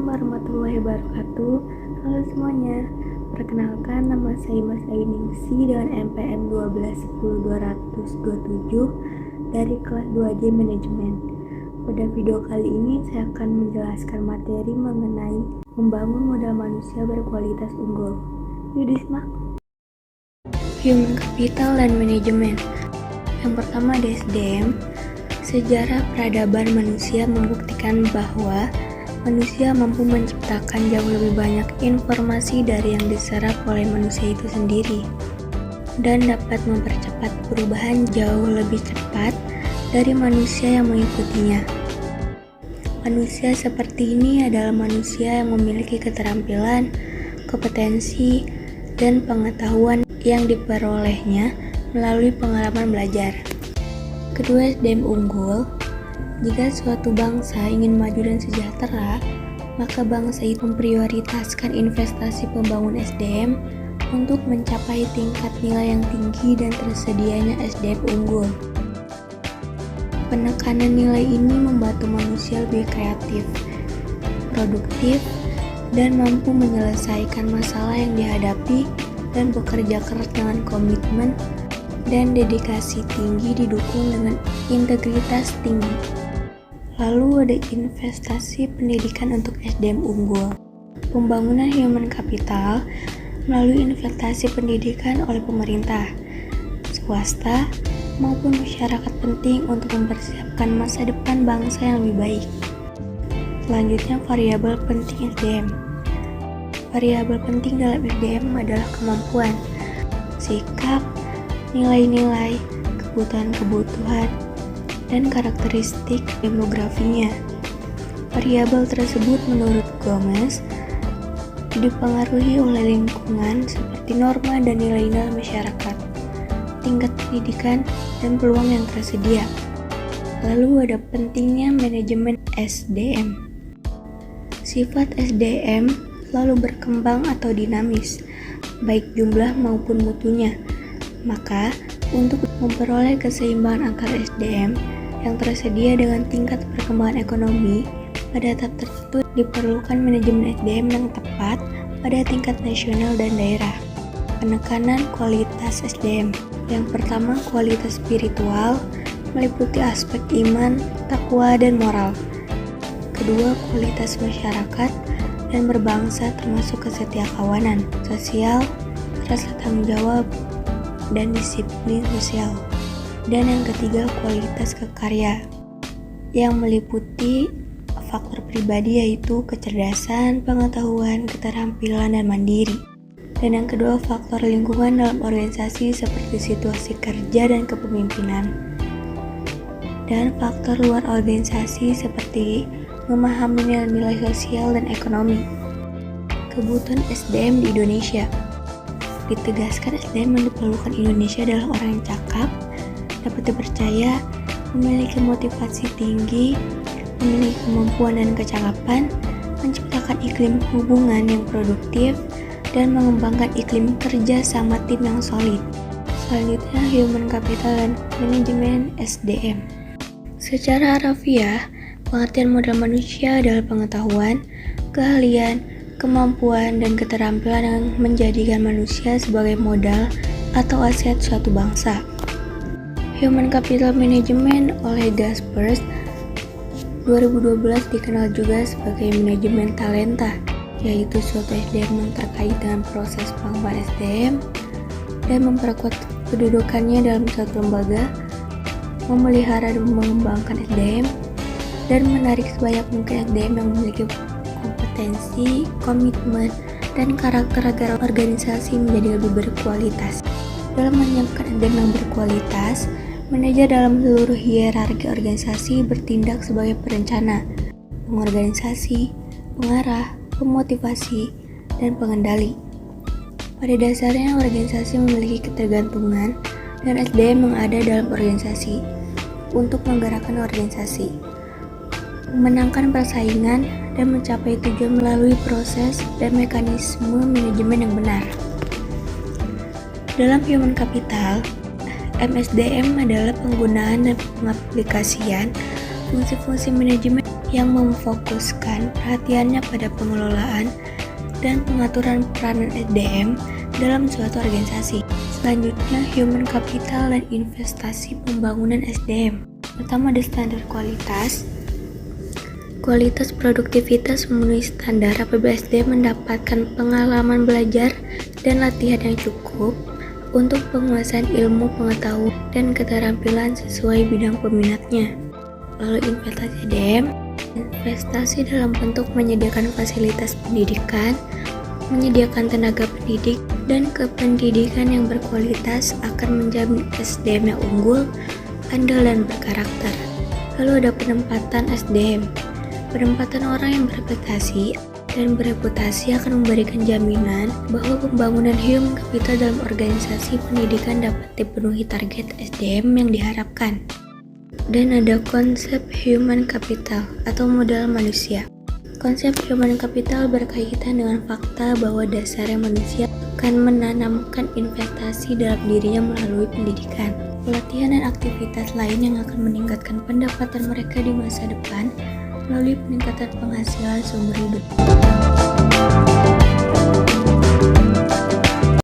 warahmatullahi wabarakatuh. Halo semuanya, perkenalkan nama saya Mas Ainingsi dengan NPM 1210227 dari kelas 2J Manajemen. Pada video kali ini saya akan menjelaskan materi mengenai membangun modal manusia berkualitas unggul. Yuk disimak. Human Capital dan Manajemen. Yang pertama ada SDM. Sejarah peradaban manusia membuktikan bahwa manusia mampu menciptakan jauh lebih banyak informasi dari yang diserap oleh manusia itu sendiri dan dapat mempercepat perubahan jauh lebih cepat dari manusia yang mengikutinya. Manusia seperti ini adalah manusia yang memiliki keterampilan, kompetensi, dan pengetahuan yang diperolehnya melalui pengalaman belajar. Kedua, SDM unggul. Jika suatu bangsa ingin maju dan sejahtera, maka bangsa itu memprioritaskan investasi pembangunan SDM untuk mencapai tingkat nilai yang tinggi dan tersedianya SDM unggul. Penekanan nilai ini membantu manusia lebih kreatif, produktif, dan mampu menyelesaikan masalah yang dihadapi dan bekerja keras dengan komitmen dan dedikasi tinggi didukung dengan integritas tinggi. Lalu ada investasi pendidikan untuk SDM unggul. Pembangunan human capital melalui investasi pendidikan oleh pemerintah, swasta, maupun masyarakat penting untuk mempersiapkan masa depan bangsa yang lebih baik. Selanjutnya, variabel penting SDM. Variabel penting dalam SDM adalah kemampuan, sikap, nilai-nilai, kebutuhan-kebutuhan, dan karakteristik demografinya. Variabel tersebut menurut Gomez dipengaruhi oleh lingkungan seperti norma dan nilai-nilai masyarakat, tingkat pendidikan, dan peluang yang tersedia. Lalu ada pentingnya manajemen SDM. Sifat SDM selalu berkembang atau dinamis, baik jumlah maupun mutunya. Maka, untuk memperoleh keseimbangan antar SDM yang tersedia dengan tingkat perkembangan ekonomi, pada tahap tertentu diperlukan manajemen SDM yang tepat pada tingkat nasional dan daerah. Penekanan kualitas SDM. Yang pertama, kualitas spiritual, meliputi aspek iman, takwa, dan moral. Kedua, kualitas masyarakat dan berbangsa termasuk kesetiakawanan, sosial, rasa tanggung jawab, dan disiplin sosial. Dan yang ketiga, kualitas kekarya yang meliputi faktor pribadi yaitu kecerdasan, pengetahuan, keterampilan, dan mandiri. Dan yang kedua, faktor lingkungan dalam organisasi seperti situasi kerja dan kepemimpinan. Dan faktor luar organisasi seperti memahami nilai-nilai sosial dan ekonomi. Kebutuhan SDM di Indonesia. Ditegaskan SDM yang diperlukan Indonesia adalah orang yang cakap, dapat dipercaya, memiliki motivasi tinggi, memiliki kemampuan dan kecakapan, menciptakan iklim hubungan yang produktif, dan mengembangkan iklim kerja sama tim yang solid. Selanjutnya, human capital dan manajemen SDM. Secara harafiah, pengertian modal manusia adalah pengetahuan, keahlian, kemampuan, dan keterampilan yang menjadikan manusia sebagai modal atau aset suatu bangsa. Human Capital Management oleh Gaspers 2012 dikenal juga sebagai manajemen talenta, yaitu suatu SDM yang terkait dengan proses pengembangan SDM dan memperkuat kedudukannya dalam suatu lembaga, memelihara dan mengembangkan SDM, dan menarik sebanyak mungkin SDM yang memiliki kompetensi, komitmen, dan karakter agar organisasi menjadi lebih berkualitas. Dalam menyiapkan SDM yang berkualitas, manajer dalam seluruh hierarki organisasi bertindak sebagai perencana, pengorganisasi, pengarah, pemotivasi, dan pengendali. Pada dasarnya, organisasi memiliki ketergantungan dan SDM yang ada dalam organisasi untuk menggerakkan organisasi, memenangkan persaingan, dan mencapai tujuan melalui proses dan mekanisme manajemen yang benar. Dalam human capital, MSDM adalah penggunaan dan pengaplikasian fungsi-fungsi manajemen yang memfokuskan perhatiannya pada pengelolaan dan pengaturan peranan SDM dalam suatu organisasi. Selanjutnya, human capital dan investasi pembangunan SDM. Pertama, ada standar kualitas. Kualitas produktivitas memenuhi standar apabila SDM mendapatkan pengalaman belajar dan latihan yang cukup untuk penguasaan ilmu pengetahuan dan keterampilan sesuai bidang peminatnya. Lalu investasi SDM, investasi dalam bentuk menyediakan fasilitas pendidikan, menyediakan tenaga pendidik, dan kependidikan yang berkualitas akan menjamin SDM yang unggul, andal, dan berkarakter. Lalu ada penempatan SDM. Penempatan orang yang berprestasi dan bereputasi akan memberikan jaminan bahwa pembangunan human capital dalam organisasi pendidikan dapat dipenuhi target SDM yang diharapkan. Dan ada konsep human capital atau modal manusia. Konsep human capital berkaitan dengan fakta bahwa dasarnya manusia akan menanamkan investasi dalam dirinya melalui pendidikan, pelatihan, dan aktivitas lain yang akan meningkatkan pendapatan mereka di masa depan melalui peningkatan penghasilan sumber hidup.